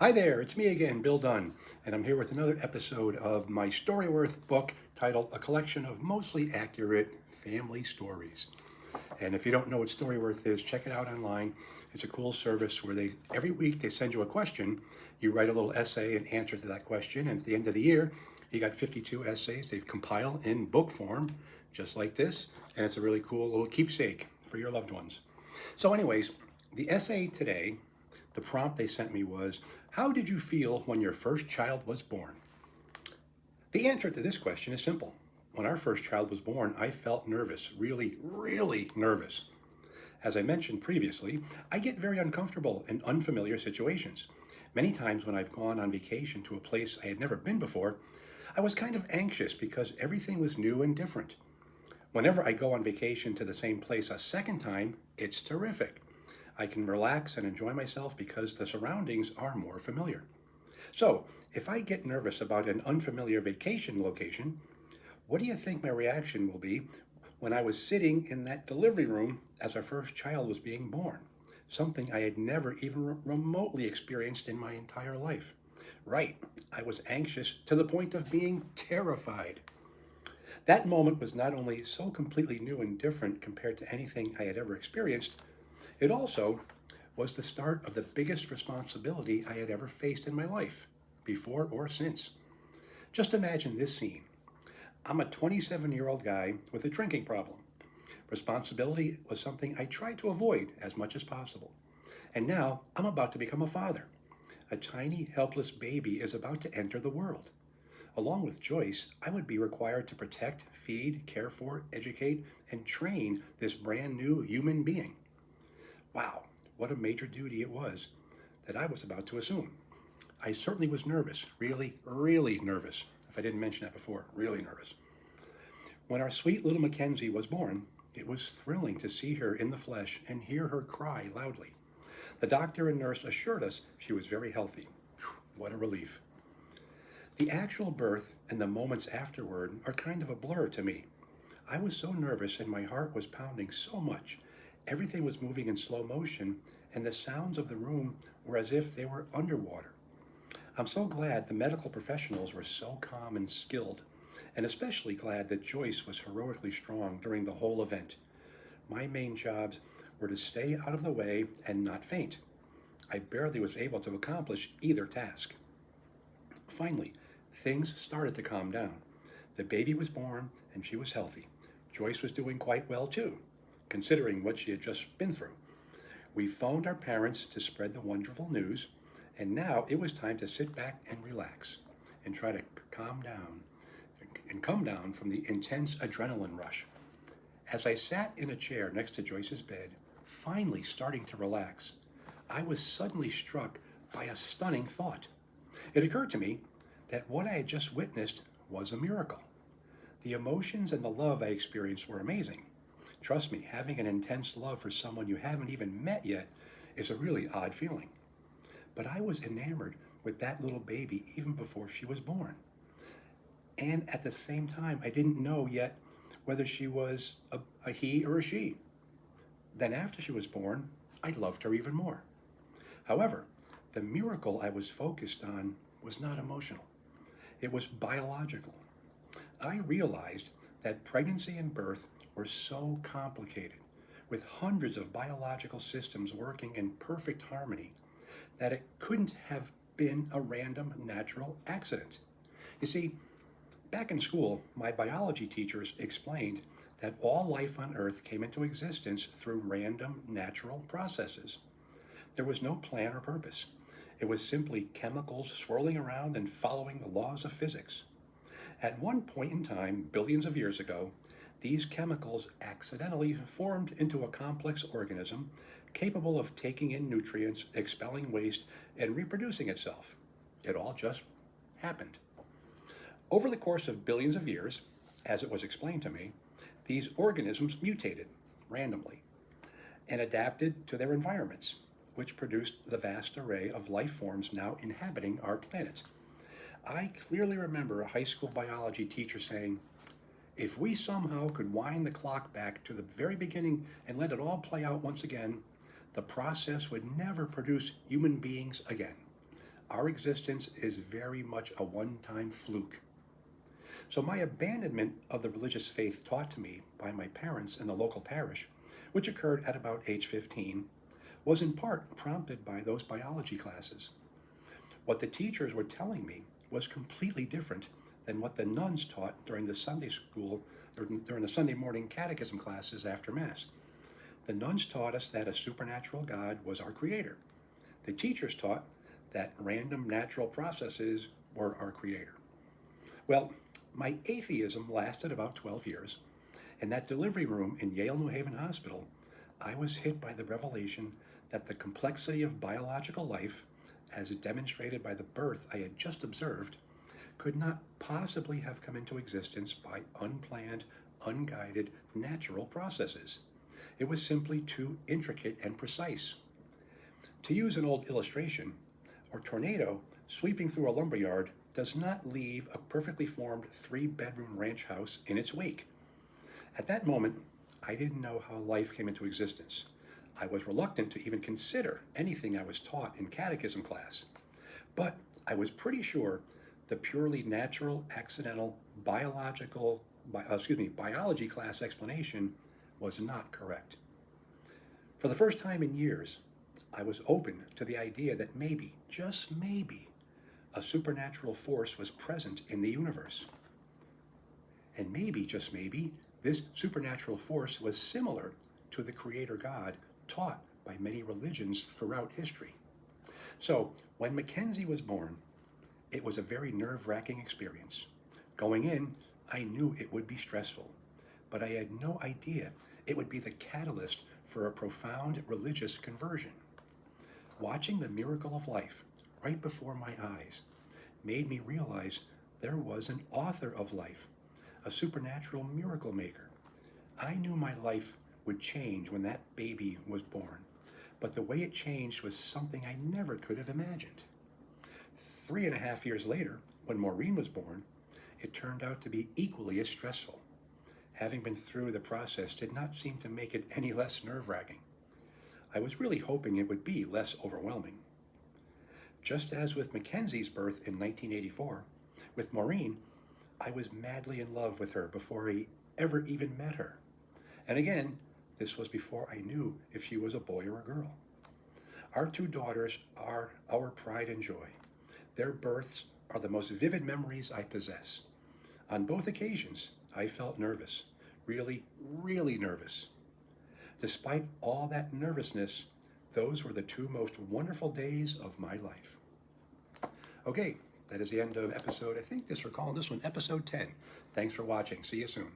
Hi there, it's me again, Bill Dunn, and I'm here with another episode of my Storyworth book titled A Collection of Mostly Accurate Family Stories. And if you don't know what Storyworth is, check it out online. It's a cool service where every week they send you a question, you write a little essay and answer to that question, and at the end of the year, you got 52 essays they compile in book form, just like this, and it's a really cool little keepsake for your loved ones. So anyways, the essay today, the prompt they sent me was, how did you feel when your first child was born? The answer to this question is simple. When our first child was born, I felt nervous, really, really nervous. As I mentioned previously, I get very uncomfortable in unfamiliar situations. Many times when I've gone on vacation to a place I had never been before, I was kind of anxious because everything was new and different. Whenever I go on vacation to the same place a second time, it's terrific. I can relax and enjoy myself because the surroundings are more familiar. So, if I get nervous about an unfamiliar vacation location, what do you think my reaction will be when I was sitting in that delivery room as our first child was being born? Something I had never even remotely experienced in my entire life. Right, I was anxious to the point of being terrified. That moment was not only so completely new and different compared to anything I had ever experienced, it also was the start of the biggest responsibility I had ever faced in my life, before or since. Just imagine this scene. I'm a 27-year-old guy with a drinking problem. Responsibility was something I tried to avoid as much as possible. And now I'm about to become a father. A tiny, helpless baby is about to enter the world. Along with Joyce, I would be required to protect, feed, care for, educate, and train this brand new human being. Wow, what a major duty it was that I was about to assume. I certainly was nervous, really, really nervous. If I didn't mention that before, really nervous. When our sweet little Mackenzie was born, it was thrilling to see her in the flesh and hear her cry loudly. The doctor and nurse assured us she was very healthy. What a relief. The actual birth and the moments afterward are kind of a blur to me. I was so nervous and my heart was pounding so much. Everything was moving in slow motion, and the sounds of the room were as if they were underwater. I'm so glad the medical professionals were so calm and skilled, and especially glad that Joyce was heroically strong during the whole event. My main jobs were to stay out of the way and not faint. I barely was able to accomplish either task. Finally, things started to calm down. The baby was born and she was healthy. Joyce was doing quite well too, considering what she had just been through. We phoned our parents to spread the wonderful news, and now it was time to sit back and relax and try to calm down and come down from the intense adrenaline rush. As I sat in a chair next to Joyce's bed, finally starting to relax, I was suddenly struck by a stunning thought. It occurred to me that what I had just witnessed was a miracle. The emotions and the love I experienced were amazing. Trust me, having an intense love for someone you haven't even met yet is a really odd feeling. But I was enamored with that little baby even before she was born. And at the same time, I didn't know yet whether she was a he or a she. Then after she was born, I loved her even more. However, the miracle I was focused on was not emotional. It was biological. I realized that pregnancy and birth were so complicated, with hundreds of biological systems working in perfect harmony, that it couldn't have been a random natural accident. You see, back in school, my biology teachers explained that all life on Earth came into existence through random natural processes. There was no plan or purpose. It was simply chemicals swirling around and following the laws of physics. At one point in time, billions of years ago, these chemicals accidentally formed into a complex organism capable of taking in nutrients, expelling waste, and reproducing itself. It all just happened. Over the course of billions of years, as it was explained to me, these organisms mutated randomly and adapted to their environments, which produced the vast array of life forms now inhabiting our planet. I clearly remember a high school biology teacher saying, if we somehow could wind the clock back to the very beginning and let it all play out once again, the process would never produce human beings again. Our existence is very much a one-time fluke. So my abandonment of the religious faith taught to me by my parents in the local parish, which occurred at about age 15, was in part prompted by those biology classes. What the teachers were telling me was completely different than what the nuns taught during the Sunday school, or during the Sunday morning catechism classes after Mass. The nuns taught us that a supernatural God was our creator. The teachers taught that random natural processes were our creator. Well, my atheism lasted about 12 years. In that delivery room in Yale New Haven Hospital, I was hit by the revelation that the complexity of biological life, as demonstrated by the birth I had just observed, could not possibly have come into existence by unplanned, unguided, natural processes. It was simply too intricate and precise. To use an old illustration, a tornado sweeping through a lumberyard does not leave a perfectly formed 3-bedroom ranch house in its wake. At that moment, I didn't know how life came into existence. I was reluctant to even consider anything I was taught in catechism class. But I was pretty sure the purely natural, accidental, biology class explanation was not correct. For the first time in years, I was open to the idea that maybe, just maybe, a supernatural force was present in the universe. And maybe, just maybe, this supernatural force was similar to the Creator God taught by many religions throughout history. So, when Mackenzie was born, it was a very nerve-wracking experience. Going in, I knew it would be stressful, but I had no idea it would be the catalyst for a profound religious conversion. Watching the miracle of life right before my eyes made me realize there was an author of life, a supernatural miracle maker. I knew my life would change when that baby was born, but the way it changed was something I never could have imagined. 3.5 years later, when Maureen was born, it turned out to be equally as stressful. Having been through the process did not seem to make it any less nerve-wracking. I was really hoping it would be less overwhelming. Just as with Mackenzie's birth in 1984, with Maureen, I was madly in love with her before I ever even met her. And again, this was before I knew if she was a boy or a girl. Our 2 daughters are our pride and joy. Their births are the most vivid memories I possess. On both occasions, I felt nervous, really, really nervous. Despite all that nervousness, those were the 2 most wonderful days of my life. Okay, that is the end of episode, I think we're calling this one episode 10. Thanks for watching. See you soon.